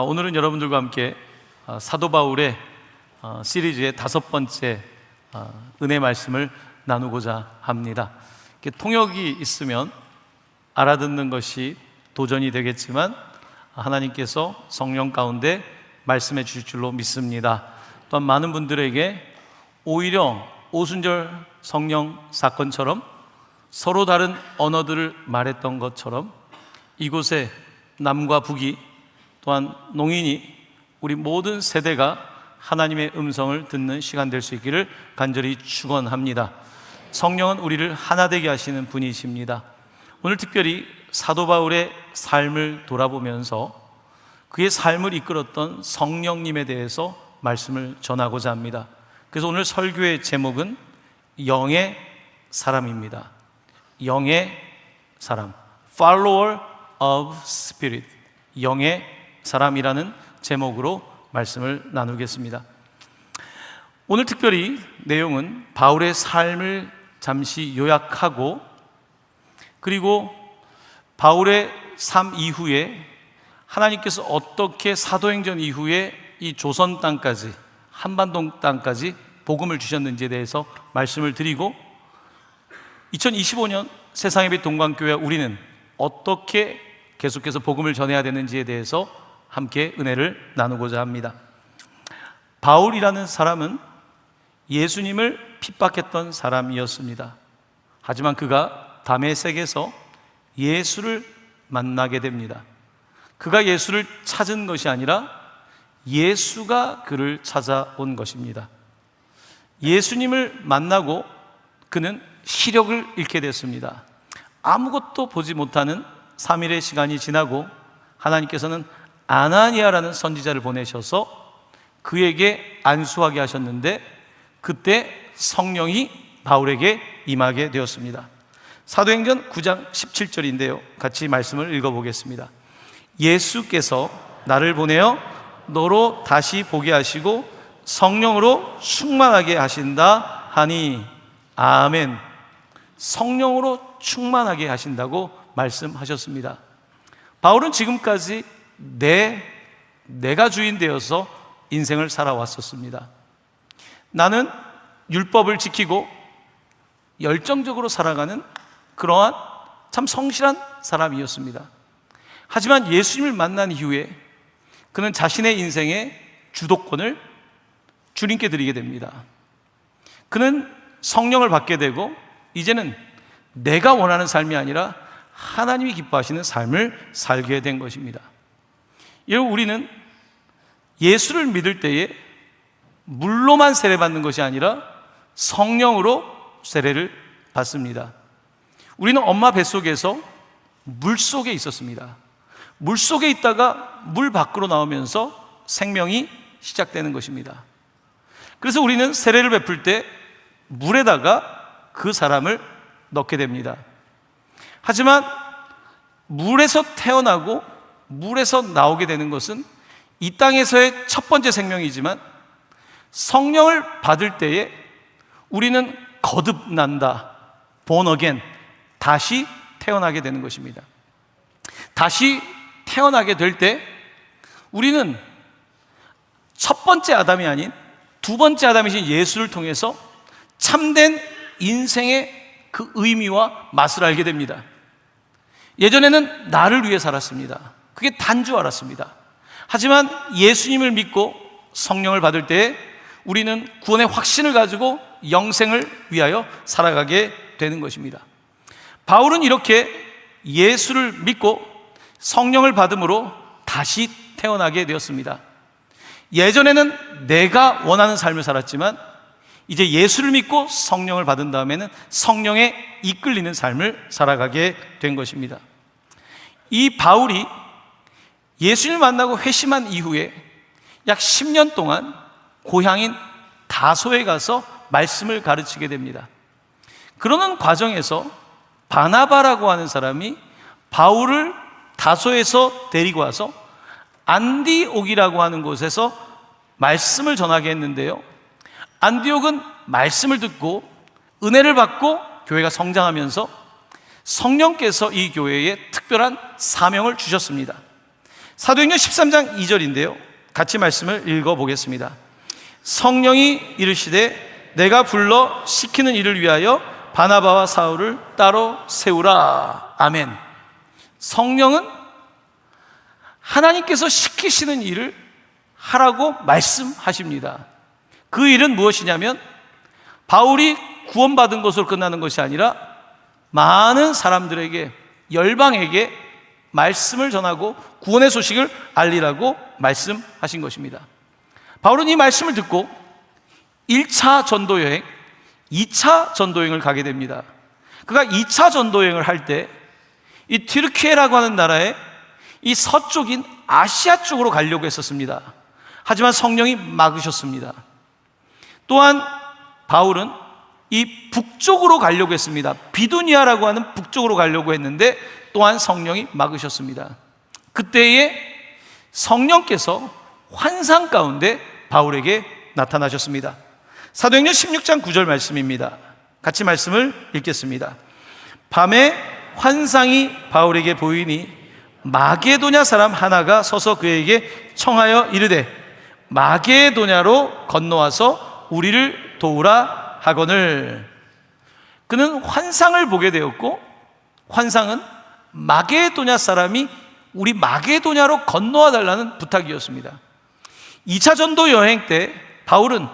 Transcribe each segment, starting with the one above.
오늘은 여러분들과 함께 사도 바울의 시리즈의 5번째 은혜 말씀을 나누고자 합니다. 통역이 있으면 알아듣는 것이 도전이 되겠지만 하나님께서 성령 가운데 말씀해 주실 줄로 믿습니다. 또한 많은 분들에게 오히려 오순절 성령 사건처럼 서로 다른 언어들을 말했던 것처럼 이곳에 남과 북이 또한 농인이 우리 모든 세대가 하나님의 음성을 듣는 시간 될 수 있기를 간절히 축원합니다. 성령은 우리를 하나 되게 하시는 분이십니다. 오늘 특별히 사도 바울의 삶을 돌아보면서 그의 삶을 이끌었던 성령님에 대해서 말씀을 전하고자 합니다. 그래서 오늘 설교의 제목은 영의 사람입니다. 영의 사람, Follower of Spirit, 영의 사람이라는 제목으로 말씀을 나누겠습니다. 오늘 특별히 내용은 바울의 삶을 잠시 요약하고, 그리고 바울의 삶 이후에 하나님께서 어떻게 사도행전 이후에 이 조선 땅까지, 한반도 땅까지 복음을 주셨는지에 대해서 말씀을 드리고, 2025년 세상의 빛 동방교회 우리는 어떻게 계속해서 복음을 전해야 되는지에 대해서 함께 은혜를 나누고자 합니다. 바울이라는 사람은 예수님을 핍박했던 사람이었습니다. 하지만 그가 다메섹에서 예수를 만나게 됩니다. 그가 예수를 찾은 것이 아니라 예수가 그를 찾아온 것입니다. 예수님을 만나고 그는 시력을 잃게 됐습니다. 아무것도 보지 못하는 3일의 시간이 지나고 하나님께서는 아나니아라는 선지자를 보내셔서 그에게 안수하게 하셨는데, 그때 성령이 바울에게 임하게 되었습니다. 사도행전 9장 17절인데요, 같이 말씀을 읽어보겠습니다. 예수께서 나를 보내어 너로 다시 보게 하시고 성령으로 충만하게 하신다 하니, 아멘. 성령으로 충만하게 하신다고 말씀하셨습니다. 바울은 지금까지 내가 주인 되어서 인생을 살아왔었습니다. 나는 율법을 지키고 열정적으로 살아가는 그러한 참 성실한 사람이었습니다. 하지만 예수님을 만난 이후에 그는 자신의 인생의 주도권을 주님께 드리게 됩니다. 그는 성령을 받게 되고 이제는 내가 원하는 삶이 아니라 하나님이 기뻐하시는 삶을 살게 된 것입니다. 여러분, 우리는 예수를 믿을 때에 물로만 세례받는 것이 아니라 성령으로 세례를 받습니다. 우리는 엄마 뱃속에서 물 속에 있었습니다. 물 속에 있다가 물 밖으로 나오면서 생명이 시작되는 것입니다. 그래서 우리는 세례를 베풀 때 물에다가 그 사람을 넣게 됩니다. 하지만 물에서 태어나고 물에서 나오게 되는 것은 이 땅에서의 첫 번째 생명이지만 성령을 받을 때에 우리는 거듭난다, born again, 다시 태어나게 되는 것입니다. 다시 태어나게 될 때 우리는 첫 번째 아담이 아닌 두 번째 아담이신 예수를 통해서 참된 인생의 그 의미와 맛을 알게 됩니다. 예전에는 나를 위해 살았습니다. 그게 단 줄 알았습니다. 하지만 예수님을 믿고 성령을 받을 때 우리는 구원의 확신을 가지고 영생을 위하여 살아가게 되는 것입니다. 바울은 이렇게 예수를 믿고 성령을 받음으로 다시 태어나게 되었습니다. 예전에는 내가 원하는 삶을 살았지만 이제 예수를 믿고 성령을 받은 다음에는 성령에 이끌리는 삶을 살아가게 된 것입니다. 이 바울이 예수님을 만나고 회심한 이후에 약 10년 동안 고향인 다소에 가서 말씀을 가르치게 됩니다. 그러는 과정에서 바나바라고 하는 사람이 바울을 다소에서 데리고 와서 안디옥이라고 하는 곳에서 말씀을 전하게 했는데요, 안디옥은 말씀을 듣고 은혜를 받고 교회가 성장하면서 성령께서 이 교회에 특별한 사명을 주셨습니다. 사도행전 13장 2절인데요, 같이 말씀을 읽어보겠습니다. 성령이 이르시되 내가 불러 시키는 일을 위하여 바나바와 사울을 따로 세우라. 아멘. 성령은 하나님께서 시키시는 일을 하라고 말씀하십니다. 그 일은 무엇이냐면 바울이 구원받은 것으로 끝나는 것이 아니라 많은 사람들에게, 열방에게 말씀을 전하고 구원의 소식을 알리라고 말씀하신 것입니다. 바울은 이 말씀을 듣고 1차 전도여행, 2차 전도여행을 가게 됩니다. 그가 2차 전도여행을 할 때 이 튀르키예라고 하는 나라의 이 서쪽인 아시아 쪽으로 가려고 했었습니다. 하지만 성령이 막으셨습니다. 또한 바울은 이 북쪽으로 가려고 했습니다. 비두니아라고 하는 북쪽으로 가려고 했는데 또한 성령이 막으셨습니다. 그때에 성령께서 환상 가운데 바울에게 나타나셨습니다. 사도행전 16장 9절 말씀입니다. 같이 말씀을 읽겠습니다. 밤에 환상이 바울에게 보이니 마게도냐 사람 하나가 서서 그에게 청하여 이르되 마게도냐로 건너와서 우리를 도우라 하거늘. 그는 환상을 보게 되었고, 환상은 마게도냐 사람이 우리 마게도냐로 건너와 달라는 부탁이었습니다. 2차 전도 여행 때 바울은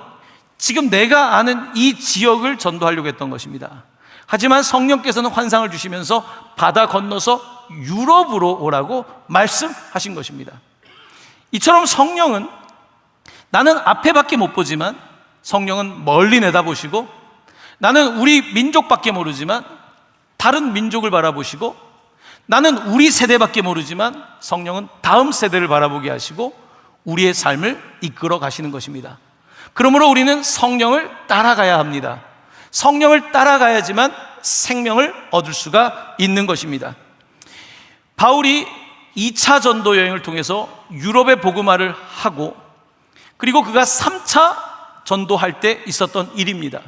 지금 내가 아는 이 지역을 전도하려고 했던 것입니다. 하지만 성령께서는 환상을 주시면서 바다 건너서 유럽으로 오라고 말씀하신 것입니다. 이처럼 성령은 나는 앞에밖에 못 보지만 성령은 멀리 내다보시고, 나는 우리 민족밖에 모르지만 다른 민족을 바라보시고, 나는 우리 세대밖에 모르지만 성령은 다음 세대를 바라보게 하시고 우리의 삶을 이끌어 가시는 것입니다. 그러므로 우리는 성령을 따라가야 합니다. 성령을 따라가야지만 생명을 얻을 수가 있는 것입니다. 바울이 2차 전도 여행을 통해서 유럽의 복음화를 하고, 그리고 그가 3차 전도할 때 있었던 일입니다.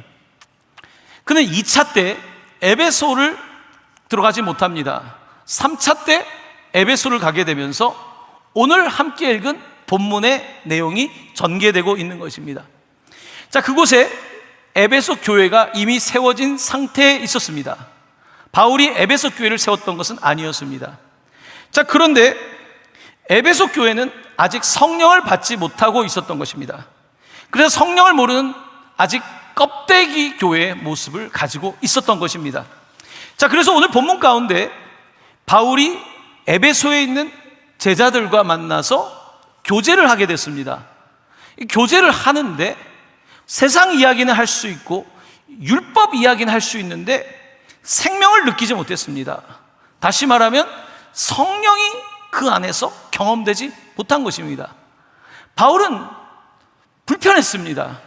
그는 2차 때 에베소를 들어가지 못합니다. 3차 때 에베소를 가게 되면서 오늘 함께 읽은 본문의 내용이 전개되고 있는 것입니다. 자, 그곳에 에베소 교회가 이미 세워진 상태에 있었습니다. 바울이 에베소 교회를 세웠던 것은 아니었습니다. 자, 그런데 에베소 교회는 아직 성령을 받지 못하고 있었던 것입니다. 그래서 성령을 모르는 아직 껍데기 교회의 모습을 가지고 있었던 것입니다. 자, 그래서 오늘 본문 가운데 바울이 에베소에 있는 제자들과 만나서 교제를 하게 됐습니다. 이 교제를 하는데 세상 이야기는 할 수 있고 율법 이야기는 할 수 있는데 생명을 느끼지 못했습니다. 다시 말하면 성령이 그 안에서 경험되지 못한 것입니다. 바울은 불편했습니다.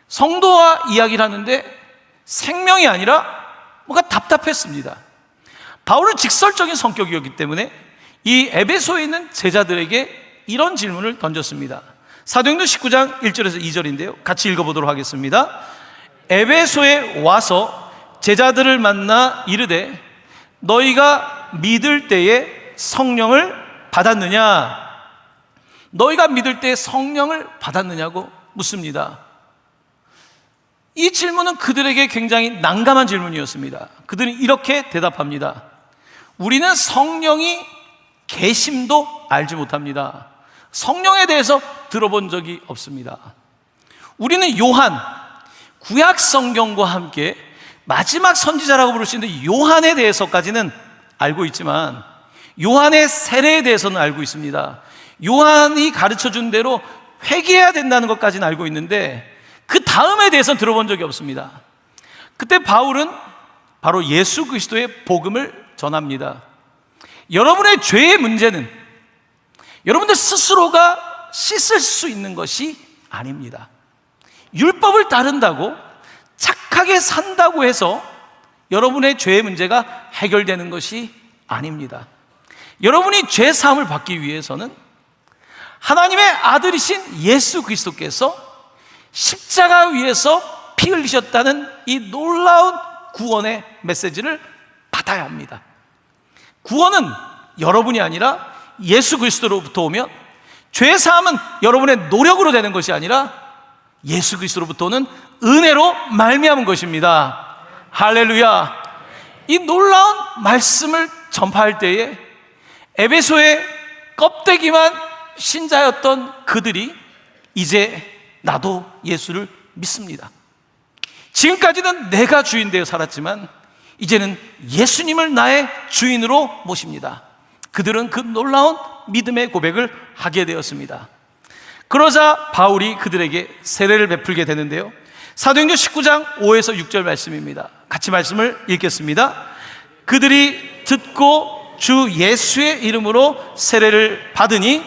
성도와 이야기를 하는데 생명이 아니라 뭔가 답답했습니다. 바울은 직설적인 성격이었기 때문에 이 에베소에 있는 제자들에게 이런 질문을 던졌습니다. 사도행전 19장 1절에서 2절인데요, 같이 읽어보도록 하겠습니다. 에베소에 와서 제자들을 만나 이르되 너희가 믿을 때에 성령을 받았느냐? 너희가 믿을 때에 성령을 받았느냐고 묻습니다. 이 질문은 그들에게 굉장히 난감한 질문이었습니다. 그들은 이렇게 대답합니다. 우리는 성령이 계심도 알지 못합니다. 성령에 대해서 들어본 적이 없습니다. 우리는 요한, 구약 성경과 함께 마지막 선지자라고 부를 수 있는 요한에 대해서까지는 알고 있지만 요한의 세례에 대해서는 알고 있습니다. 요한이 가르쳐준 대로 회개해야 된다는 것까지는 알고 있는데 그 다음에 대해서는 들어본 적이 없습니다. 그때 바울은 바로 예수 그리스도의 복음을 전합니다. 여러분의 죄의 문제는 여러분들 스스로가 씻을 수 있는 것이 아닙니다. 율법을 따른다고 착하게 산다고 해서 여러분의 죄의 문제가 해결되는 것이 아닙니다. 여러분이 죄 사함을 받기 위해서는 하나님의 아들이신 예수 그리스도께서 십자가 위에서 피 흘리셨다는 이 놀라운 구원의 메시지를 받아야 합니다. 구원은 여러분이 아니라 예수 그리스도로부터 오면 죄 사함은 여러분의 노력으로 되는 것이 아니라 예수 그리스도로부터 오는 은혜로 말미암은 것입니다. 할렐루야. 이 놀라운 말씀을 전파할 때에 에베소의 껍데기만 신자였던 그들이 이제 나도 예수를 믿습니다. 지금까지는 내가 주인 되어 살았지만 이제는 예수님을 나의 주인으로 모십니다. 그들은 그 놀라운 믿음의 고백을 하게 되었습니다. 그러자 바울이 그들에게 세례를 베풀게 되는데요, 사도행전 19장 5에서 6절 말씀입니다. 같이 말씀을 읽겠습니다. 그들이 듣고 주 예수의 이름으로 세례를 받으니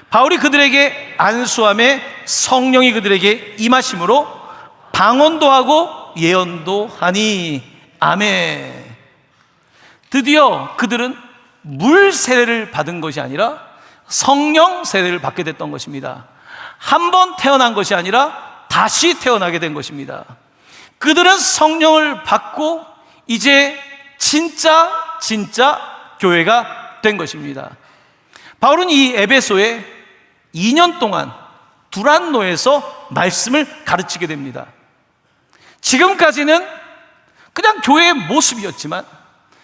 바울이 그들에게 안수함에 성령이 그들에게 임하심으로 방언도 하고 예언도 하니 아멘. 드디어 그들은 물 세례를 받은 것이 아니라 성령 세례를 받게 됐던 것입니다. 한 번 태어난 것이 아니라 다시 태어나게 된 것입니다. 그들은 성령을 받고 이제 진짜 교회가 된 것입니다. 바울은 이 에베소에 2년 동안 두란노에서 말씀을 가르치게 됩니다. 지금까지는 그냥 교회의 모습이었지만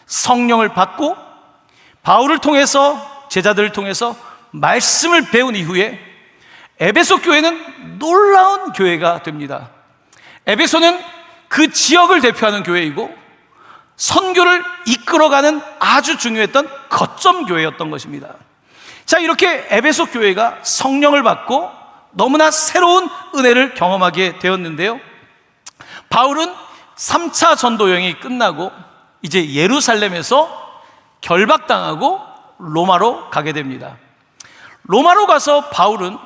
성령을 받고 바울을 통해서, 제자들을 통해서 말씀을 배운 이후에 에베소 교회는 놀라운 교회가 됩니다. 에베소는 그 지역을 대표하는 교회이고 선교를 이끌어가는 아주 중요했던 거점 교회였던 것입니다. 자, 이렇게 에베소 교회가 성령을 받고 너무나 새로운 은혜를 경험하게 되었는데요, 바울은 3차 전도 여행이 끝나고 이제 예루살렘에서 결박당하고 로마로 가게 됩니다. 로마로 가서 바울은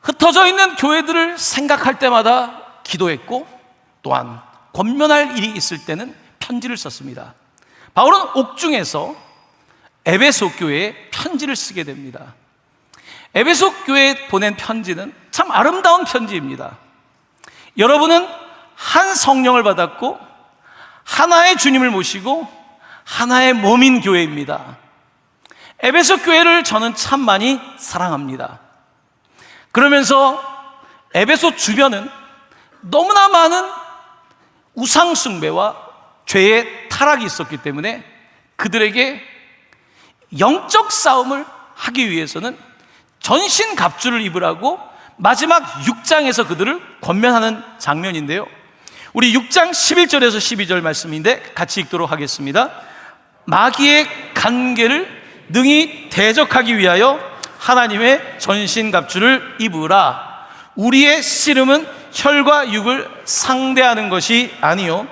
흩어져 있는 교회들을 생각할 때마다 기도했고 또한 권면할 일이 있을 때는 편지를 썼습니다. 바울은 옥중에서 에베소 교회에 편지를 쓰게 됩니다. 에베소 교회에 보낸 편지는 참 아름다운 편지입니다. 여러분은 한 성령을 받았고 하나의 주님을 모시고 하나의 몸인 교회입니다. 에베소 교회를 저는 참 많이 사랑합니다. 그러면서 에베소 주변은 너무나 많은 우상 숭배와 죄의 타락이 있었기 때문에 그들에게 영적 싸움을 하기 위해서는 전신갑주를 입으라고 마지막 6장에서 그들을 권면하는 장면인데요, 우리 6장 11절에서 12절 말씀인데 같이 읽도록 하겠습니다. 마귀의 간계를 능히 대적하기 위하여 하나님의 전신갑주를 입으라. 우리의 씨름은 혈과 육을 상대하는 것이 아니요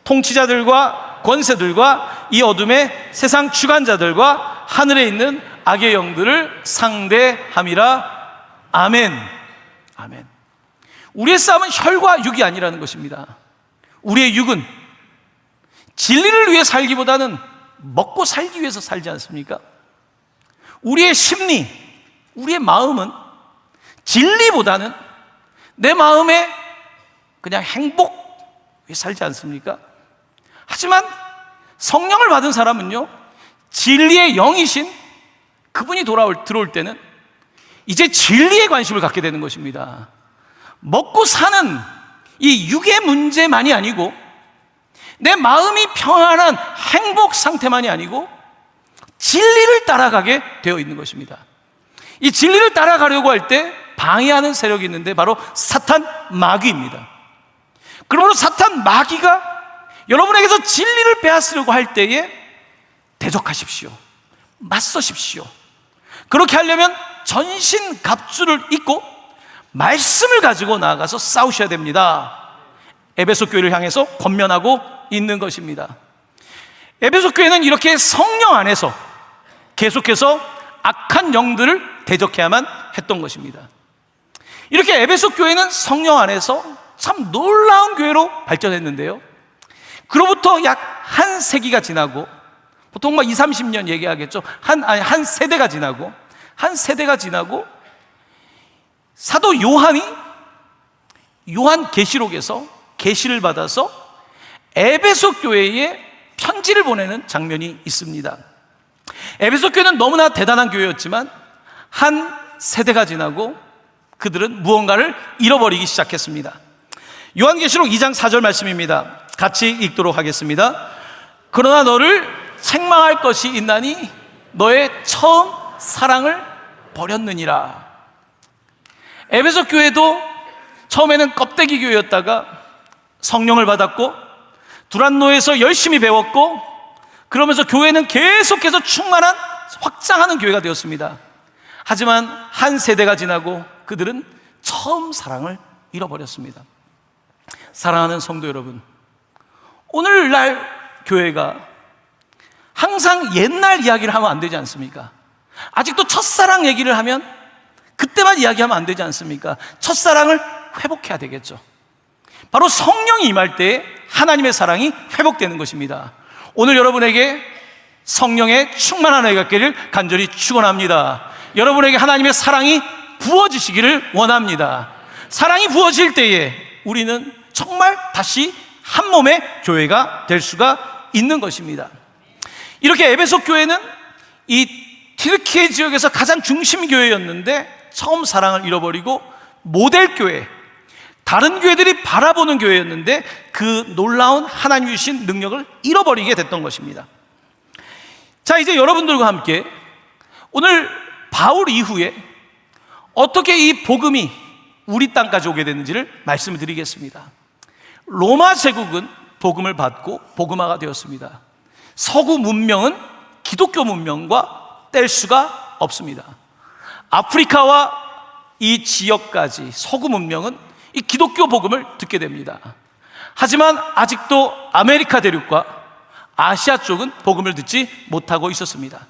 통치자들과 권세들과 이 어둠의 세상 주관자들과 하늘에 있는 악의 영들을 상대함이라. 아멘. 아멘. 우리의 싸움은 혈과 육이 아니라는 것입니다. 우리의 육은 진리를 위해 살기보다는 먹고 살기 위해서 살지 않습니까? 우리의 심리, 우리의 마음은 진리보다는 내 마음에 그냥 행복 위해 살지 않습니까? 하지만 성령을 받은 사람은요, 진리의 영이신 그분이 들어올 때는 이제 진리에 관심을 갖게 되는 것입니다. 먹고 사는 이 육의 문제만이 아니고 내 마음이 평안한 행복 상태만이 아니고 진리를 따라가게 되어 있는 것입니다. 이 진리를 따라가려고 할 때 방해하는 세력이 있는데 바로 사탄 마귀입니다. 그러므로 사탄 마귀가 여러분에게서 진리를 빼앗으려고 할 때에 대적하십시오. 맞서십시오. 그렇게 하려면 전신갑주를 입고 말씀을 가지고 나아가서 싸우셔야 됩니다. 에베소 교회를 향해서 권면하고 있는 것입니다. 에베소 교회는 이렇게 성령 안에서 계속해서 악한 영들을 대적해야만 했던 것입니다. 이렇게 에베소 교회는 성령 안에서 참 놀라운 교회로 발전했는데요, 그로부터 약 한 세기가 지나고, 보통 20, 30년 얘기하겠죠. 한 세대가 지나고 사도 요한이 요한 계시록에서 계시를 받아서 에베소 교회에 편지를 보내는 장면이 있습니다. 에베소 교회는 너무나 대단한 교회였지만 한 세대가 지나고 그들은 무언가를 잃어버리기 시작했습니다. 요한계시록 2장 4절 말씀입니다. 같이 읽도록 하겠습니다. 그러나 너를 책망할 것이 있나니 너의 처음 사랑을 버렸느니라. 에베소 교회도 처음에는 껍데기 교회였다가 성령을 받았고 두란노에서 열심히 배웠고 그러면서 교회는 계속해서 충만한 확장하는 교회가 되었습니다. 하지만 한 세대가 지나고 그들은 처음 사랑을 잃어버렸습니다. 사랑하는 성도 여러분, 오늘날 교회가 항상 옛날 이야기를 하면 안 되지 않습니까? 아직도 첫사랑 얘기를 하면 그때만 이야기하면 안 되지 않습니까? 첫사랑을 회복해야 되겠죠. 바로 성령이 임할 때 하나님의 사랑이 회복되는 것입니다. 오늘 여러분에게 성령의 충만한 은혜가 있기를 간절히 축원합니다. 여러분에게 하나님의 사랑이 부어지시기를 원합니다. 사랑이 부어질 때에 우리는 정말 다시 한 몸의 교회가 될 수가 있는 것입니다. 이렇게 에베소 교회는 이 튀르키예 지역에서 가장 중심 교회였는데 처음 사랑을 잃어버리고 모델 교회, 다른 교회들이 바라보는 교회였는데 그 놀라운 하나님 주신 능력을 잃어버리게 됐던 것입니다. 자, 이제 여러분들과 함께 오늘 바울 이후에 어떻게 이 복음이 우리 땅까지 오게 됐는지를 말씀을 드리겠습니다. 로마 제국은 복음을 받고 복음화가 되었습니다. 서구 문명은 기독교 문명과 뗄 수가 없습니다. 아프리카와 이 지역까지 서구 문명은 이 기독교 복음을 듣게 됩니다. 하지만 아직도 아메리카 대륙과 아시아 쪽은 복음을 듣지 못하고 있었습니다.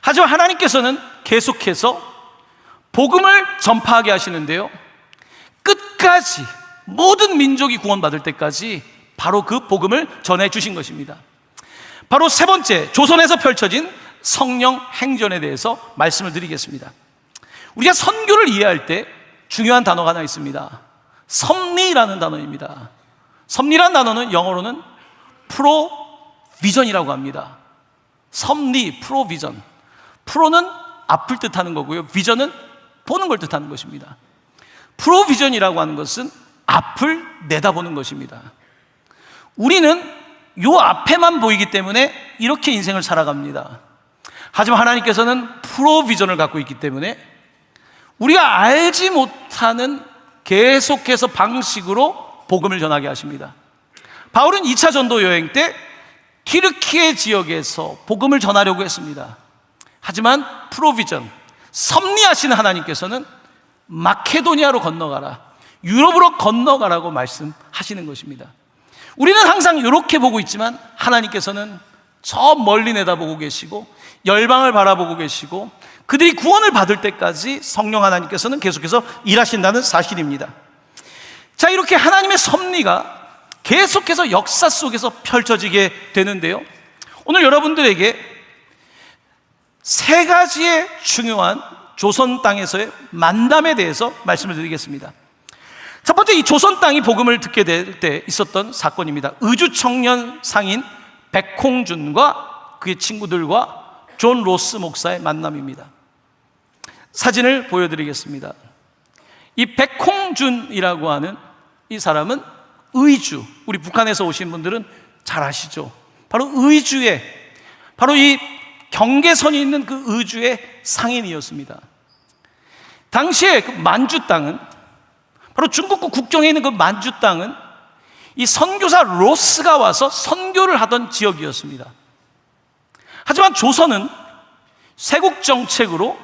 하지만 하나님께서는 계속해서 복음을 전파하게 하시는데요, 끝까지 모든 민족이 구원받을 때까지 바로 그 복음을 전해주신 것입니다. 바로 세 번째, 조선에서 펼쳐진 성령 행전에 대해서 말씀을 드리겠습니다. 우리가 선교를 이해할 때 중요한 단어가 하나 있습니다. 섭리라는 단어입니다. 섭리라는 단어는 영어로는 프로비전이라고 합니다. 섭리, 프로비전. 프로는 앞을 뜻하는 거고요, 비전은 보는 걸 뜻하는 것입니다. 프로비전이라고 하는 것은 앞을 내다보는 것입니다. 우리는 요 앞에만 보이기 때문에 이렇게 인생을 살아갑니다. 하지만 하나님께서는 프로비전을 갖고 있기 때문에 우리가 알지 못하는 계속해서 방식으로 복음을 전하게 하십니다. 바울은 2차 전도 여행 때 튀르키예 지역에서 복음을 전하려고 했습니다. 하지만 프로비전, 섭리하시는 하나님께서는 마케도니아로 건너가라, 유럽으로 건너가라고 말씀하시는 것입니다. 우리는 항상 이렇게 보고 있지만 하나님께서는 저 멀리 내다보고 계시고 열방을 바라보고 계시고 그들이 구원을 받을 때까지 성령 하나님께서는 계속해서 일하신다는 사실입니다. 자, 이렇게 하나님의 섭리가 계속해서 역사 속에서 펼쳐지게 되는데요, 오늘 여러분들에게 세 가지의 중요한 조선 땅에서의 만남에 대해서 말씀을 드리겠습니다. 첫 번째, 이 조선 땅이 복음을 듣게 될 때 있었던 사건입니다. 의주 청년 상인 백홍준과 그의 친구들과 존 로스 목사의 만남입니다. 사진을 보여드리겠습니다. 이 백홍준이라고 하는 이 사람은 의주, 우리 북한에서 오신 분들은 잘 아시죠? 바로 의주의, 바로 이 경계선이 있는 그 의주의 상인이었습니다. 당시에 그 만주 땅은, 바로 중국과 국경에 있는 그 만주 땅은 이 선교사 로스가 와서 선교를 하던 지역이었습니다. 하지만 조선은 세국 정책으로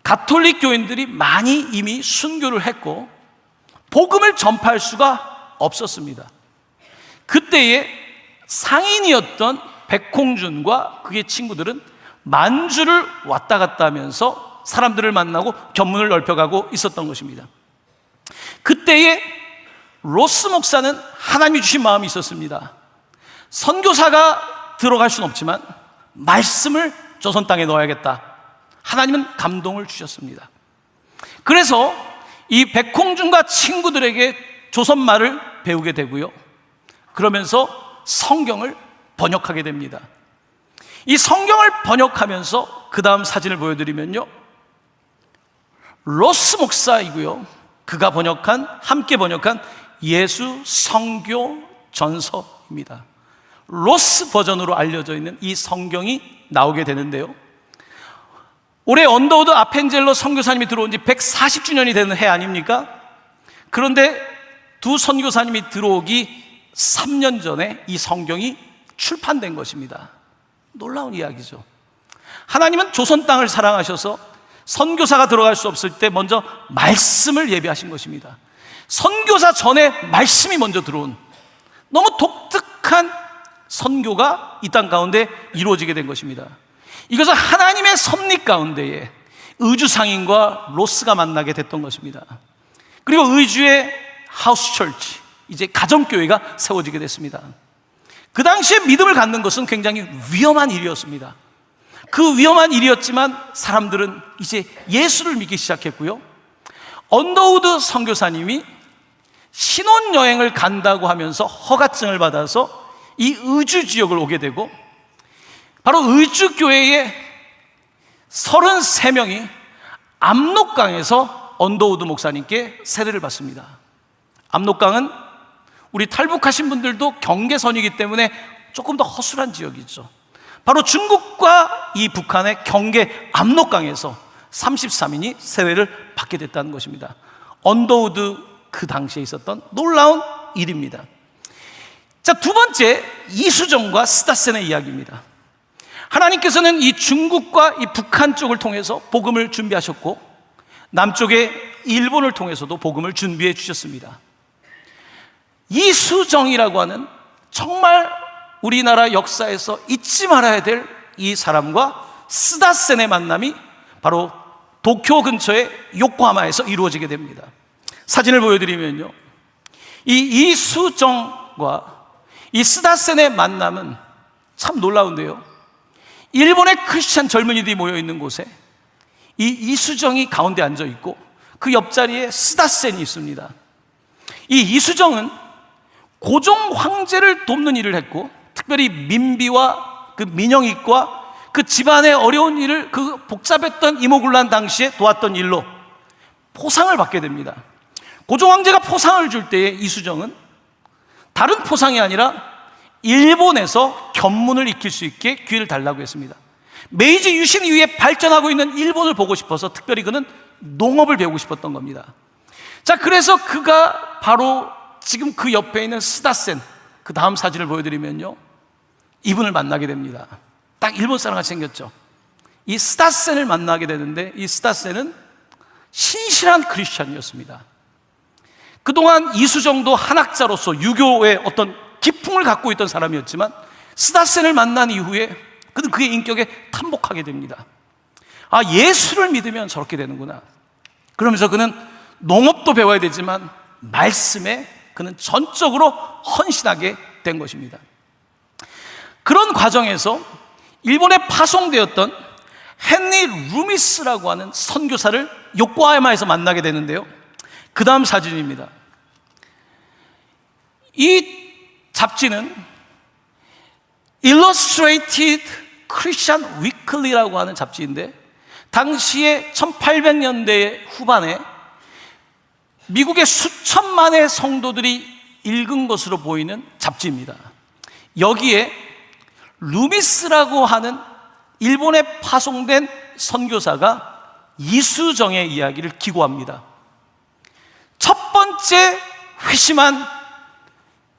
가톨릭 교인들이 많이 이미 순교를 했고 복음을 전파할 수가 없었습니다. 그때에 상인이었던 백홍준과 그의 친구들은 만주를 왔다 갔다 하면서 사람들을 만나고 견문을 넓혀가고 있었던 것입니다. 그때에 로스 목사는 하나님이 주신 마음이 있었습니다. 선교사가 들어갈 수는 없지만 말씀을 조선 땅에 넣어야겠다. 하나님은 감동을 주셨습니다. 그래서 이 백홍준과 친구들에게 조선말을 배우게 되고요, 그러면서 성경을 번역하게 됩니다. 이 성경을 번역하면서 그 다음 사진을 보여드리면요, 로스 목사이고요, 그가 함께 번역한 예수 성교 전서입니다. 로스 버전으로 알려져 있는 이 성경이 나오게 되는데요, 올해 언더우드 아펜젤로 선교사님이 들어온 지 140주년이 되는 해 아닙니까? 그런데 두 선교사님이 들어오기 3년 전에 이 성경이 출판된 것입니다. 놀라운 이야기죠. 하나님은 조선 땅을 사랑하셔서 선교사가 들어갈 수 없을 때 먼저 말씀을 예비하신 것입니다. 선교사 전에 말씀이 먼저 들어온 너무 독특한 선교가 이 땅 가운데 이루어지게 된 것입니다. 이것은 하나님의 섭리 가운데에 의주상인과 로스가 만나게 됐던 것입니다. 그리고 의주의 하우스 철치, 이제 가정교회가 세워지게 됐습니다. 그 당시에 믿음을 갖는 것은 굉장히 위험한 일이었습니다. 그 위험한 일이었지만 사람들은 이제 예수를 믿기 시작했고요, 언더우드 선교사님이 신혼여행을 간다고 하면서 허가증을 받아서 이 의주 지역을 오게 되고, 바로 의주교회의 33명이 압록강에서 언더우드 목사님께 세례를 받습니다. 압록강은 우리 탈북하신 분들도 경계선이기 때문에 조금 더 허술한 지역이죠. 바로 중국과 이 북한의 경계 압록강에서 33인이 세례를 받게 됐다는 것입니다. 언더우드 그 당시에 있었던 놀라운 일입니다. 자, 두 번째, 이수정과 스다센의 이야기입니다. 하나님께서는 이 중국과 이 북한 쪽을 통해서 복음을 준비하셨고, 남쪽의 일본을 통해서도 복음을 준비해 주셨습니다. 이수정이라고 하는 정말 우리나라 역사에서 잊지 말아야 될 이 사람과 스다센의 만남이 바로 도쿄 근처의 요코하마에서 이루어지게 됩니다. 사진을 보여드리면요, 이 이수정과 이 스다센의 만남은 참 놀라운데요, 일본의 크리스찬 젊은이들이 모여있는 곳에 이 이수정이 가운데 앉아있고 그 옆자리에 스다센이 있습니다. 이 이수정은 고종 황제를 돕는 일을 했고, 특별히 민비와 그 민영익과 그 집안의 어려운 일을, 그 복잡했던 이모군란 당시에 도왔던 일로 포상을 받게 됩니다. 고종 황제가 포상을 줄 때에 이수정은 다른 포상이 아니라 일본에서 견문을 익힐 수 있게 기회를 달라고 했습니다. 메이지 유신 이후에 발전하고 있는 일본을 보고 싶어서 특별히 그는 농업을 배우고 싶었던 겁니다. 자, 그래서 그가 바로 지금 그 옆에 있는 스다센, 그 다음 사진을 보여드리면요, 이분을 만나게 됩니다. 딱 일본 사람같이 생겼죠. 이 스다센을 만나게 되는데, 이 스다센은 신실한 크리스찬이었습니다. 그동안 이수정도 한학자로서 유교의 어떤 기풍을 갖고 있던 사람이었지만, 스다센을 만난 이후에 그는 그의 인격에 탐복하게 됩니다. 아, 예수를 믿으면 저렇게 되는구나. 그러면서 그는 농업도 배워야 되지만 말씀에 그는 전적으로 헌신하게 된 것입니다. 그런 과정에서 일본에 파송되었던 헨리 루미스라고 하는 선교사를 요코하마에서 만나게 되는데요, 그 다음 사진입니다. 이 잡지는 Illustrated Christian Weekly라고 하는 잡지인데, 당시에 1800년대 후반에 미국의 수천만의 성도들이 읽은 것으로 보이는 잡지입니다. 여기에 루미스라고 하는 일본에 파송된 선교사가 이수정의 이야기를 기고합니다. 첫 번째 회심한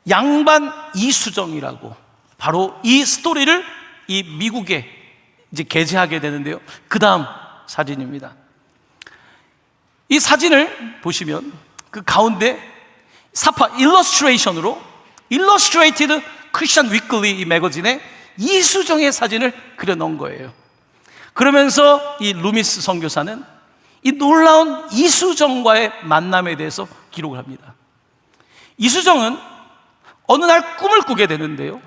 양반 이수정이라고, 바로 이 스토리를 이 미국에 이제 게재하게 되는데요, 그 다음 사진입니다. 이 사진을 보시면 그 가운데 사파 일러스트레이션으로 Illustrated Christian Weekly 이 매거진에 이수정의 사진을 그려놓은 거예요. 그러면서 이 루미스 선교사는 이 놀라운 이수정과의 만남에 대해서 기록을 합니다. 이수정은 어느 날 꿈을 꾸게 되는데요,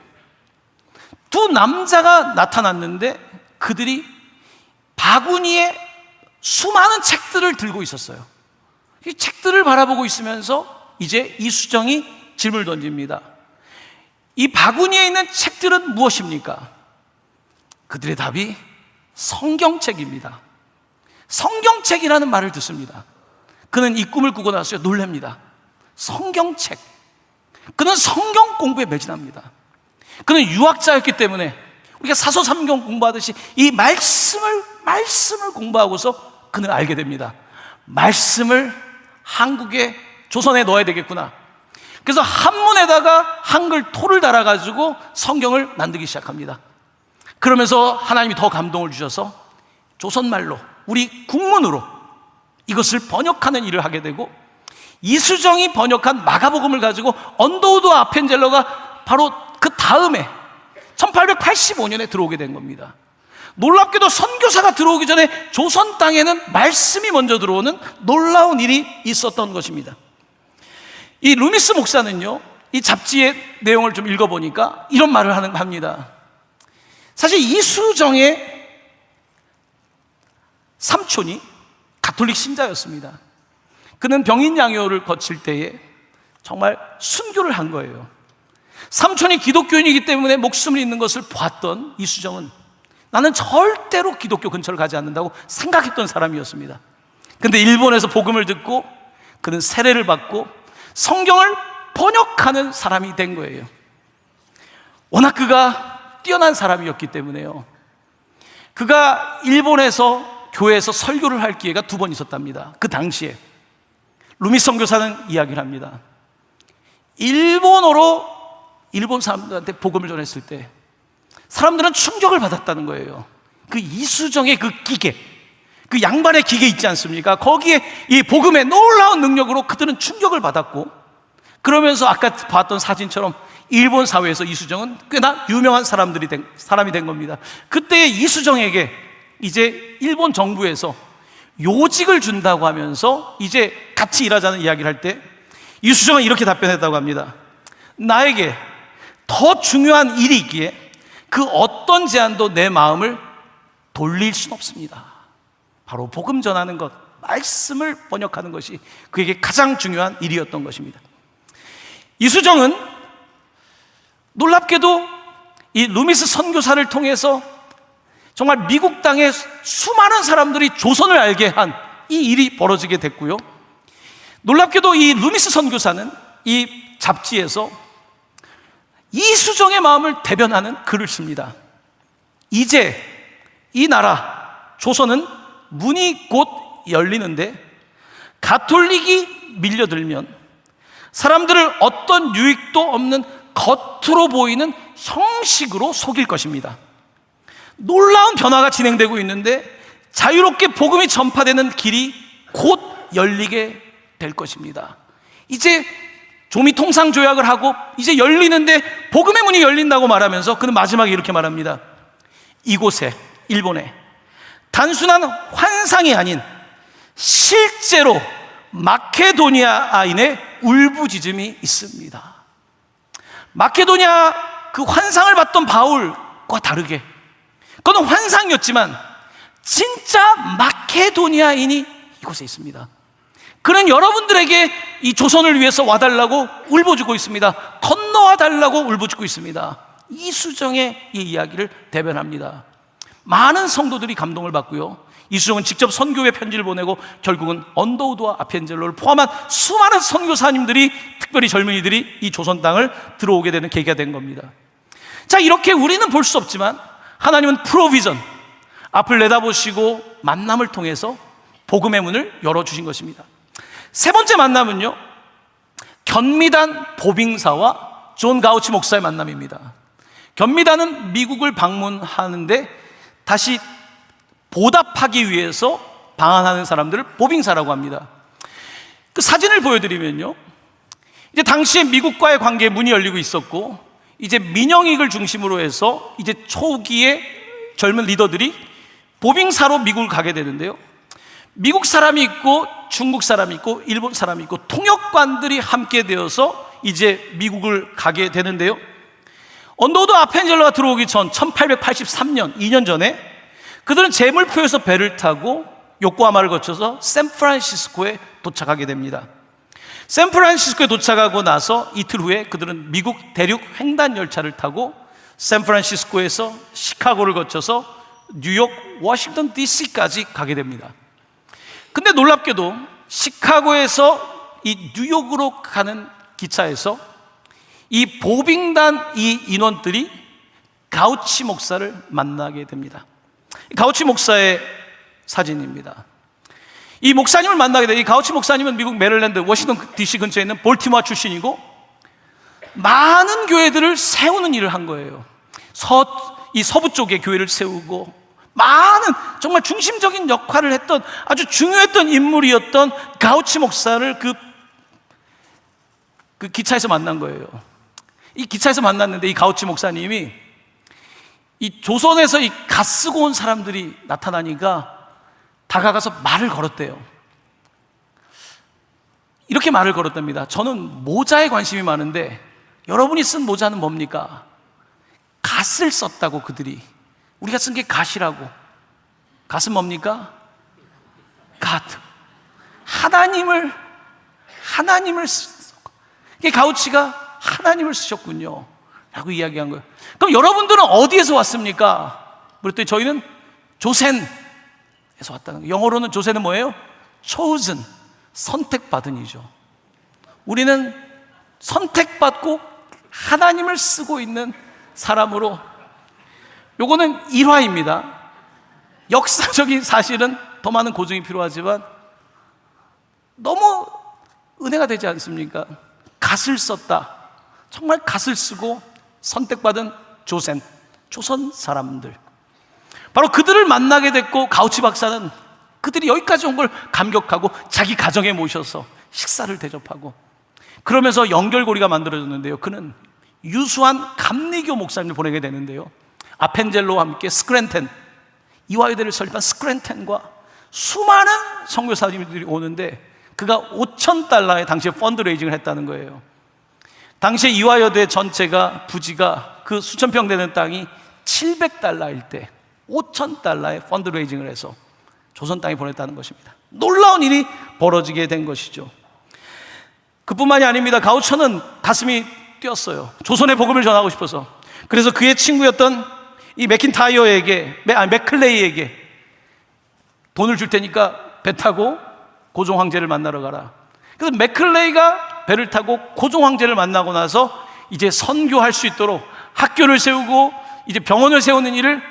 두 남자가 나타났는데 그들이 바구니에 수많은 책들을 들고 있었어요. 이 책들을 바라보고 있으면서 이제 이수정이 질문을 던집니다. 이 바구니에 있는 책들은 무엇입니까? 그들의 답이 성경책입니다. 성경책이라는 말을 듣습니다. 그는 이 꿈을 꾸고 나서 놀랍니다. 성경책. 그는 성경 공부에 매진합니다. 그는 유학자였기 때문에 우리가 사서 삼경 공부하듯이 이 말씀을 공부하고서 그는 알게 됩니다. 말씀을 한국에 조선에 넣어야 되겠구나. 그래서 한문에다가 한글 토를 달아가지고 성경을 만들기 시작합니다. 그러면서 하나님이 더 감동을 주셔서 조선말로 우리 국문으로 이것을 번역하는 일을 하게 되고, 이수정이 번역한 마가복음을 가지고 언더우드 아펜젤러가 바로 그 다음에 1885년에 들어오게 된 겁니다. 놀랍게도 선교사가 들어오기 전에 조선 땅에는 말씀이 먼저 들어오는 놀라운 일이 있었던 것입니다. 이 루미스 목사는요, 이 잡지의 내용을 좀 읽어보니까 이런 말을 합니다. 사실 이수정의 삼촌이 가톨릭 신자였습니다. 그는 병인 양요를 거칠 때에 정말 순교를 한 거예요. 삼촌이 기독교인이기 때문에 목숨을 잃는 것을 봤던 이수정은 나는 절대로 기독교 근처를 가지 않는다고 생각했던 사람이었습니다. 그런데 일본에서 복음을 듣고 그는 세례를 받고 성경을 번역하는 사람이 된 거예요. 워낙 그가 뛰어난 사람이었기 때문에요, 그가 일본에서 교회에서 설교를 할 기회가 2번 있었답니다. 그 당시에 루미스 선교사는 이야기를 합니다. 일본어로 일본 사람들한테 복음을 전했을 때 사람들은 충격을 받았다는 거예요. 그 이수정의 그 기계, 그 양반의 기계 있지 않습니까? 거기에 이 복음의 놀라운 능력으로 그들은 충격을 받았고, 그러면서 아까 봤던 사진처럼 일본 사회에서 이수정은 꽤나 유명한 사람이 된 겁니다. 그때 이수정에게 이제 일본 정부에서 요직을 준다고 하면서 이제 같이 일하자는 이야기를 할 때 이수정은 이렇게 답변했다고 합니다. 나에게 더 중요한 일이 있기에 그 어떤 제안도 내 마음을 돌릴 수는 없습니다. 바로 복음 전하는 것, 말씀을 번역하는 것이 그에게 가장 중요한 일이었던 것입니다. 이수정은 놀랍게도 이 루미스 선교사를 통해서 정말 미국 땅에 수많은 사람들이 조선을 알게 한 이 일이 벌어지게 됐고요, 놀랍게도 이 루미스 선교사는 이 잡지에서 이수정의 마음을 대변하는 글을 씁니다. 이제 이 나라 조선은 문이 곧 열리는데 가톨릭이 밀려들면 사람들을 어떤 유익도 없는 겉으로 보이는 형식으로 속일 것입니다. 놀라운 변화가 진행되고 있는데 자유롭게 복음이 전파되는 길이 곧 열리게 될 것입니다. 이제 조미통상 조약을 하고 이제 열리는데 복음의 문이 열린다고 말하면서 그는 마지막에 이렇게 말합니다. 이곳에, 일본에 단순한 환상이 아닌 실제로 마케도니아인의 울부짖음이 있습니다. 마케도니아 그 환상을 봤던 바울과 다르게 그건 환상이었지만 진짜 마케도니아인이 이곳에 있습니다. 그는 여러분들에게 이 조선을 위해서 와달라고 울부짖고 있습니다. 건너와 달라고 울부짖고 있습니다. 이수정의 이 이야기를 대변합니다. 많은 성도들이 감동을 받고요, 이수정은 직접 선교회 편지를 보내고 결국은 언더우드와 아펜젤로를 포함한 수많은 선교사님들이, 특별히 젊은이들이 이 조선 땅을 들어오게 되는 계기가 된 겁니다. 자, 이렇게 우리는 볼 수 없지만 하나님은 프로비전, 앞을 내다보시고 만남을 통해서 복음의 문을 열어주신 것입니다. 세 번째 만남은요, 견미단 보빙사와 존 가우치 목사의 만남입니다. 견미단은 미국을 방문하는데 다시 보답하기 위해서 방한하는 사람들을 보빙사라고 합니다. 그 사진을 보여드리면요, 이제 당시에 미국과의 관계에 문이 열리고 있었고, 이제 민영익을 중심으로 해서 이제 초기의 젊은 리더들이 보빙사로 미국을 가게 되는데요, 미국 사람이 있고 중국 사람이 있고 일본 사람이 있고 통역관들이 함께 되어서 이제 미국을 가게 되는데요, 언더우드 아펜젤러가 들어오기 전 1883년, 2년 전에 그들은 제물포에서 배를 타고 요코하마를 거쳐서 샌프란시스코에 도착하게 됩니다. 샌프란시스코에 도착하고 나서 이틀 후에 그들은 미국 대륙 횡단 열차를 타고 샌프란시스코에서 시카고를 거쳐서 뉴욕, 워싱턴 DC까지 가게 됩니다. 근데 놀랍게도 시카고에서 이 뉴욕으로 가는 기차에서 이 보빙단 이 인원들이 가우치 목사를 만나게 됩니다. 가우치 목사의 사진입니다. 이 목사님을 만나게 돼요. 이 가우치 목사님은 미국 메릴랜드 워싱턴 DC 근처에 있는 볼티모어 출신이고 많은 교회들을 세우는 일을 한 거예요. 이 서부 쪽에 교회를 세우고 많은 정말 중심적인 역할을 했던 아주 중요했던 인물이었던 가우치 목사를 그 기차에서 만난 거예요. 이 기차에서 만났는데 이 가우치 목사님이 이 조선에서 이 갓쓰고 온 사람들이 나타나니까 다가가서 말을 걸었대요. 이렇게 말을 걸었답니다. 저는 모자에 관심이 많은데 여러분이 쓴 모자는 뭡니까? 갓을 썼다고. 그들이 우리가 쓴 게 갓이라고. 갓은 뭡니까? 갓. 하나님을 이게 가우치가 하나님을 쓰셨군요 라고 이야기한 거예요. 그럼 여러분들은 어디에서 왔습니까? 그랬더니 저희는 조센에서 왔다는 거예요. 영어로는 조센은 뭐예요? chosen, 선택받은 이죠. 우리는 선택받고 하나님을 쓰고 있는 사람으로, 요거는 일화입니다. 역사적인 사실은 더 많은 고증이 필요하지만 너무 은혜가 되지 않습니까? 갓을 썼다. 정말 갓을 쓰고 선택받은 조센, 조선 사람들, 바로 그들을 만나게 됐고 가우치 박사는 그들이 여기까지 온 걸 감격하고 자기 가정에 모셔서 식사를 대접하고 그러면서 연결고리가 만들어졌는데요. 그는 유수한 감리교 목사님을 보내게 되는데요. 아펜젤로와 함께 스크랜텐, 이화여대를 설립한 스크랜텐과 수많은 선교사님들이 오는데 그가 $5,000의 당시에 펀드레이징을 했다는 거예요. 당시에 이화여대 전체가 부지가 그 수천 평 되는 땅이 $700일 때 $5,000의 펀드레이징을 해서 조선 땅에 보냈다는 것입니다. 놀라운 일이 벌어지게 된 것이죠. 그뿐만이 아닙니다. 가우처는 가슴이 뛰었어요. 조선의 복음을 전하고 싶어서. 그래서 그의 친구였던 이 맥클레이에게 돈을 줄 테니까 배 타고 고종 황제를 만나러 가라. 그래서 맥클레이가 배를 타고 고종 황제를 만나고 나서 이제 선교할 수 있도록 학교를 세우고 이제 병원을 세우는 일을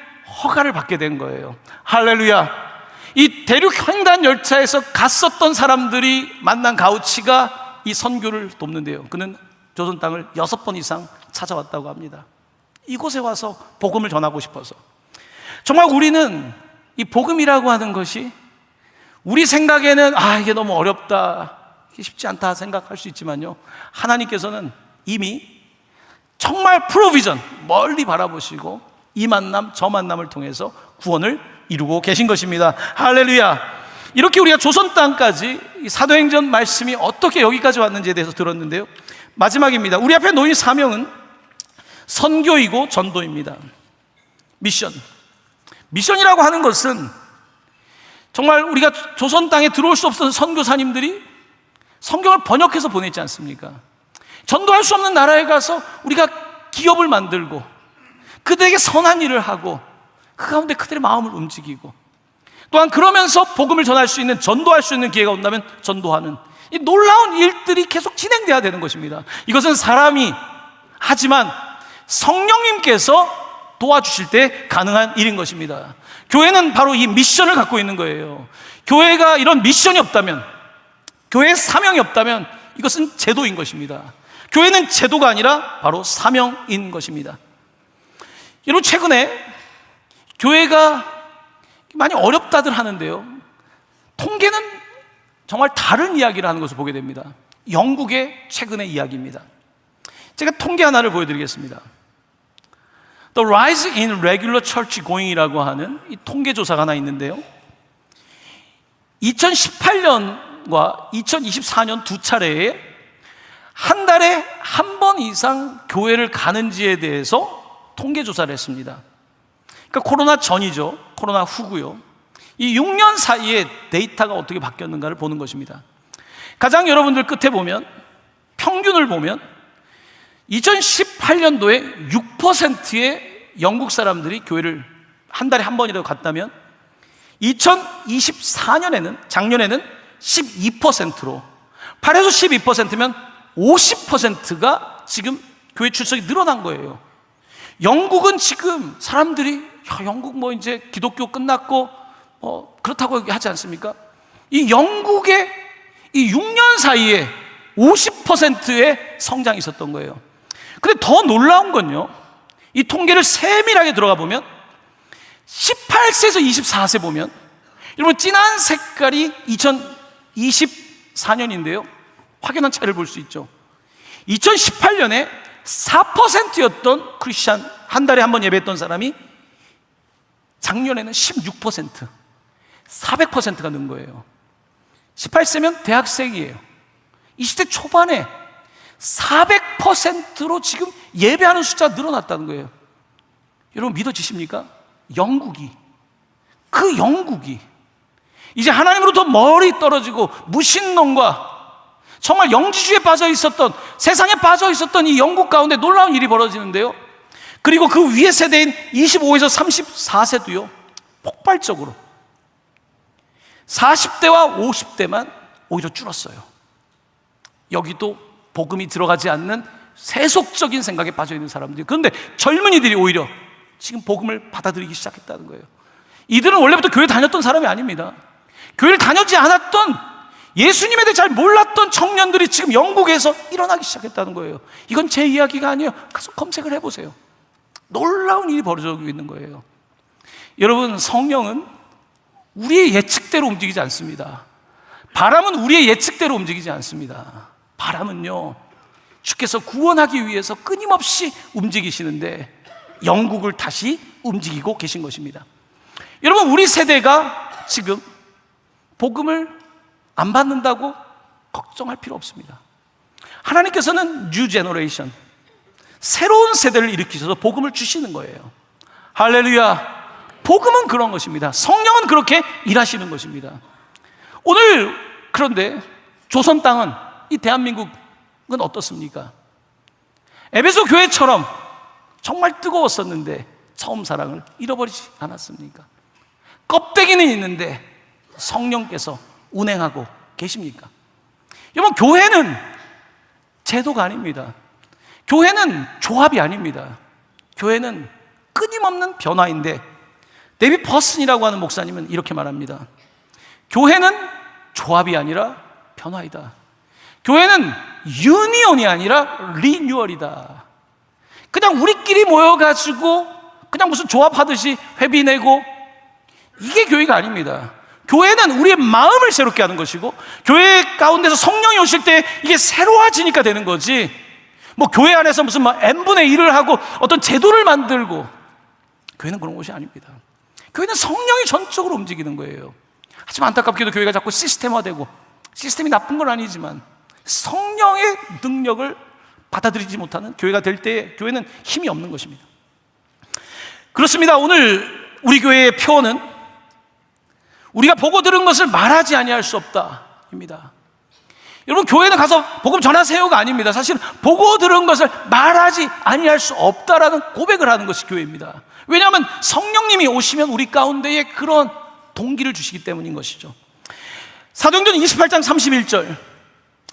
허가를 받게 된 거예요. 할렐루야. 이 대륙 횡단 열차에서 갔었던 사람들이 만난 가우치가 이 선교를 돕는데요. 그는 조선 땅을 6번 이상 찾아왔다고 합니다. 이곳에 와서 복음을 전하고 싶어서. 정말 우리는 이 복음이라고 하는 것이 우리 생각에는 이게 너무 어렵다, 이게 쉽지 않다 생각할 수 있지만요, 하나님께서는 이미 정말 프로비전, 멀리 바라보시고 이 만남 저 만남을 통해서 구원을 이루고 계신 것입니다. 할렐루야. 이렇게 우리가 조선 땅까지 이 사도행전 말씀이 어떻게 여기까지 왔는지에 대해서 들었는데요, 마지막입니다. 우리 앞에 놓인 사명은 선교이고 전도입니다. 미션이라고 하는 것은 정말 우리가 조선 땅에 들어올 수 없었던 선교사님들이 성경을 번역해서 보냈지 않습니까? 전도할 수 없는 나라에 가서 우리가 기업을 만들고 그들에게 선한 일을 하고 그 가운데 그들의 마음을 움직이고 또한 그러면서 복음을 전할 수 있는, 전도할 수 있는 기회가 온다면 전도하는 이 놀라운 일들이 계속 진행돼야 되는 것입니다. 이것은 사람이 하지만 성령님께서 도와주실 때 가능한 일인 것입니다. 교회는 바로 이 미션을 갖고 있는 거예요. 교회가 이런 미션이 없다면, 교회의 사명이 없다면 이것은 제도인 것입니다. 교회는 제도가 아니라 바로 사명인 것입니다. 여러분, 최근에 교회가 많이 어렵다들 하는데요, 통계는 정말 다른 이야기를 하는 것을 보게 됩니다. 영국의 최근의 이야기입니다. 제가 통계 하나를 보여드리겠습니다. The Rise in Regular Church Going이라고 하는 이 통계조사가 하나 있는데요, 2018년과 2024년 두 차례에 한 달에 한 번 이상 교회를 가는지에 대해서 통계조사를 했습니다. 그러니까 코로나 전이죠, 코로나 후고요. 이 6년 사이에 데이터가 어떻게 바뀌었는가를 보는 것입니다. 가장 여러분들 끝에 보면, 평균을 보면 2018년도에 6%의 영국 사람들이 교회를 한 달에 한 번이라도 갔다면 2024년에는, 작년에는 12%로, 8에서 12%면 50%가 지금 교회 출석이 늘어난 거예요. 영국은 지금 사람들이 영국 뭐 이제 기독교 끝났고 그렇다고 하지 않습니까? 이 영국의 이 6년 사이에 50%의 성장이 있었던 거예요. 근데 더 놀라운 건요, 이 통계를 세밀하게 들어가 보면 18세에서 24세 보면, 여러분 진한 색깔이 2024년인데요 확연한 차이를 볼 수 있죠. 2018년에 4%였던 크리스찬, 한 달에 한 번 예배했던 사람이 작년에는 16%, 400%가 는 거예요. 18세면 대학생이에요. 20대 초반에 400%로 지금 예배하는 숫자가 늘어났다는 거예요. 여러분 믿어지십니까? 영국이, 그 영국이 이제 하나님으로부터 멀리 떨어지고 무신론과 정말 영지주의에 빠져 있었던, 세상에 빠져 있었던 이 영국 가운데 놀라운 일이 벌어지는데요, 그리고 그 위의 세대인 25에서 34세도요 폭발적으로 40대와 50대만 오히려 줄었어요. 여기도 복음이 들어가지 않는 세속적인 생각에 빠져 있는 사람들이, 그런데 젊은이들이 오히려 지금 복음을 받아들이기 시작했다는 거예요. 이들은 원래부터 교회 다녔던 사람이 아닙니다. 교회를 다녔지 않았던, 예수님에 대해 잘 몰랐던 청년들이 지금 영국에서 일어나기 시작했다는 거예요. 이건 제 이야기가 아니에요. 가서 검색을 해보세요. 놀라운 일이 벌어지고 있는 거예요. 여러분, 성령은 우리의 예측대로 움직이지 않습니다. 바람은 우리의 예측대로 움직이지 않습니다. 바람은요, 주께서 구원하기 위해서 끊임없이 움직이시는데 영국을 다시 움직이고 계신 것입니다. 여러분, 우리 세대가 지금 복음을 안 받는다고 걱정할 필요 없습니다. 하나님께서는 뉴 제너레이션, 새로운 세대를 일으키셔서 복음을 주시는 거예요. 할렐루야. 복음은 그런 것입니다. 성령은 그렇게 일하시는 것입니다. 오늘 그런데 조선 땅은, 이 대한민국은 어떻습니까? 에베소 교회처럼 정말 뜨거웠었는데 처음 사랑을 잃어버리지 않았습니까? 껍데기는 있는데 성령께서 운행하고 계십니까? 여러분, 교회는 제도가 아닙니다. 교회는 조합이 아닙니다. 교회는 끊임없는 변화인데, 데이빗 퍼슨이라고 하는 목사님은 이렇게 말합니다. 교회는 조합이 아니라 변화이다. 교회는 유니온이 아니라 리뉴얼이다. 그냥 우리끼리 모여가지고 그냥 무슨 조합하듯이 회비 내고, 이게 교회가 아닙니다. 교회는 우리의 마음을 새롭게 하는 것이고, 교회 가운데서 성령이 오실 때 이게 새로워지니까 되는 거지, 뭐 교회 안에서 무슨 막 n분의 1을 하고 어떤 제도를 만들고, 교회는 그런 곳이 아닙니다. 교회는 성령이 전적으로 움직이는 거예요. 하지만 안타깝게도 교회가 자꾸 시스템화되고, 시스템이 나쁜 건 아니지만 성령의 능력을 받아들이지 못하는 교회가 될 때 교회는 힘이 없는 것입니다. 그렇습니다. 오늘 우리 교회의 표어는 우리가 보고 들은 것을 말하지 아니할 수 없다입니다. 여러분, 교회는 가서 복음 전하세요가 아닙니다. 사실은 보고 들은 것을 말하지 아니할 수 없다라는 고백을 하는 것이 교회입니다. 왜냐하면 성령님이 오시면 우리 가운데에 그런 동기를 주시기 때문인 것이죠. 사도행전 28장 31절,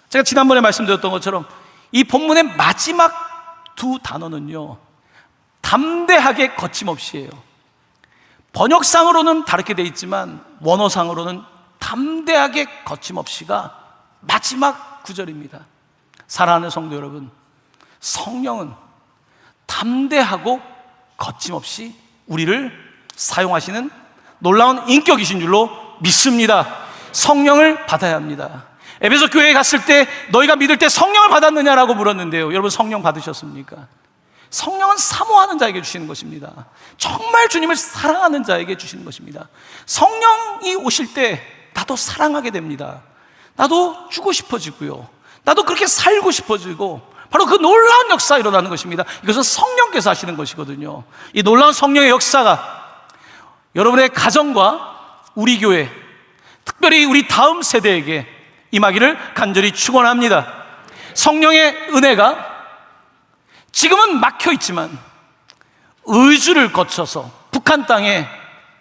제가 지난번에 말씀드렸던 것처럼 이 본문의 마지막 두 단어는요, 담대하게 거침없이예요. 번역상으로는 다르게 돼 있지만 원어상으로는 담대하게 거침없이가 마지막 구절입니다. 사랑하는 성도 여러분, 성령은 담대하고 거침없이 우리를 사용하시는 놀라운 인격이신 줄로 믿습니다. 성령을 받아야 합니다. 에베소 교회에 갔을 때 너희가 믿을 때 성령을 받았느냐라고 물었는데요, 여러분 성령 받으셨습니까? 성령은 사모하는 자에게 주시는 것입니다. 정말 주님을 사랑하는 자에게 주시는 것입니다. 성령이 오실 때 나도 사랑하게 됩니다. 나도 주고 싶어지고요, 나도 그렇게 살고 싶어지고, 바로 그 놀라운 역사가 일어나는 것입니다. 이것은 성령께서 하시는 것이거든요. 이 놀라운 성령의 역사가 여러분의 가정과 우리 교회, 특별히 우리 다음 세대에게 임하기를 간절히 축원합니다. 성령의 은혜가 지금은 막혀 있지만 의주를 거쳐서 북한 땅에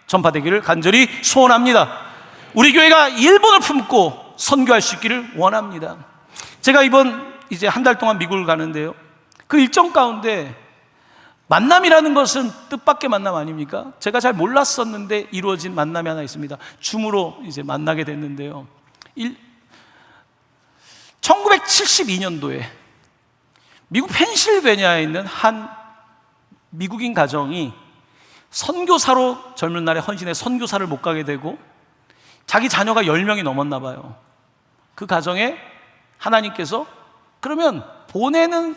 전파되기를 간절히 소원합니다. 우리 교회가 일본을 품고 선교할 수 있기를 원합니다. 제가 이번 이제 한 달 동안 미국을 가는데요, 그 일정 가운데 만남이라는 것은 뜻밖의 만남 아닙니까? 제가 잘 몰랐었는데 이루어진 만남이 하나 있습니다. 줌으로 이제 만나게 됐는데요, 1972년도에 미국 펜실베니아에 있는 한 미국인 가정이 선교사로 젊은 날에 헌신해 선교사를 못 가게 되고 자기 자녀가 10명이 넘었나 봐요. 그 가정에 하나님께서 그러면 보내는,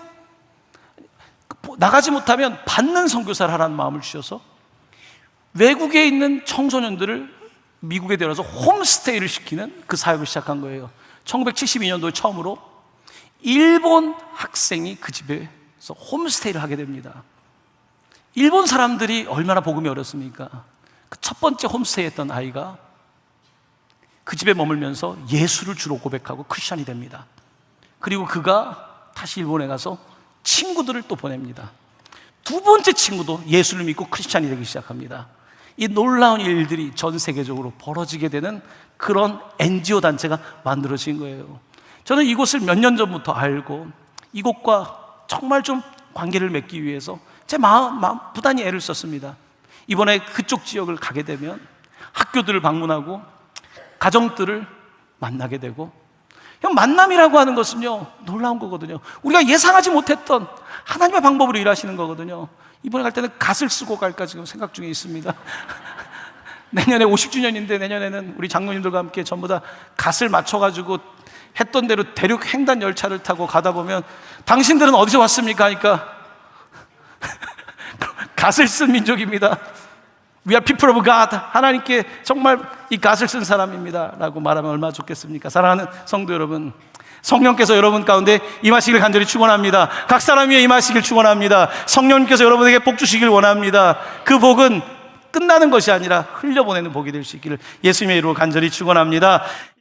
나가지 못하면 받는 선교사를 하라는 마음을 주셔서 외국에 있는 청소년들을 미국에 데려와서 홈스테이를 시키는 그 사역을 시작한 거예요. 1972년도에 처음으로 일본 학생이 그 집에서 홈스테이를 하게 됩니다. 일본 사람들이 얼마나 복음이 어렵습니까? 그 첫 번째 홈스테이 했던 아이가 그 집에 머물면서 예수를 주로 고백하고 크리스찬이 됩니다. 그리고 그가 다시 일본에 가서 친구들을 또 보냅니다. 두 번째 친구도 예수를 믿고 크리스찬이 되기 시작합니다. 이 놀라운 일들이 전 세계적으로 벌어지게 되는 그런 NGO 단체가 만들어진 거예요. 저는 이곳을 몇 년 전부터 알고 이곳과 정말 좀 관계를 맺기 위해서 제 마음 부단히 애를 썼습니다. 이번에 그쪽 지역을 가게 되면 학교들을 방문하고 가정들을 만나게 되고, 만남이라고 하는 것은요, 놀라운 거거든요. 우리가 예상하지 못했던 하나님의 방법으로 일하시는 거거든요. 이번에 갈 때는 갓을 쓰고 갈까 지금 생각 중에 있습니다. 내년에 50주년인데 내년에는 우리 장로님들과 함께 전부 다 갓을 맞춰가지고 했던 대로 대륙 횡단 열차를 타고 가다 보면 당신들은 어디서 왔습니까? 하니까 갓을 쓴 민족입니다. We are people of God. 하나님께 정말 이 갓을 쓴 사람입니다 라고 말하면 얼마나 좋겠습니까? 사랑하는 성도 여러분, 성령께서 여러분 가운데 임하시길 간절히 축원합니다. 각 사람 위에 임하시길 축원합니다. 성령님께서 여러분에게 복 주시길 원합니다. 그 복은 끝나는 것이 아니라 흘려보내는 복이 될 수 있기를 예수님의 이름으로 간절히 축원합니다.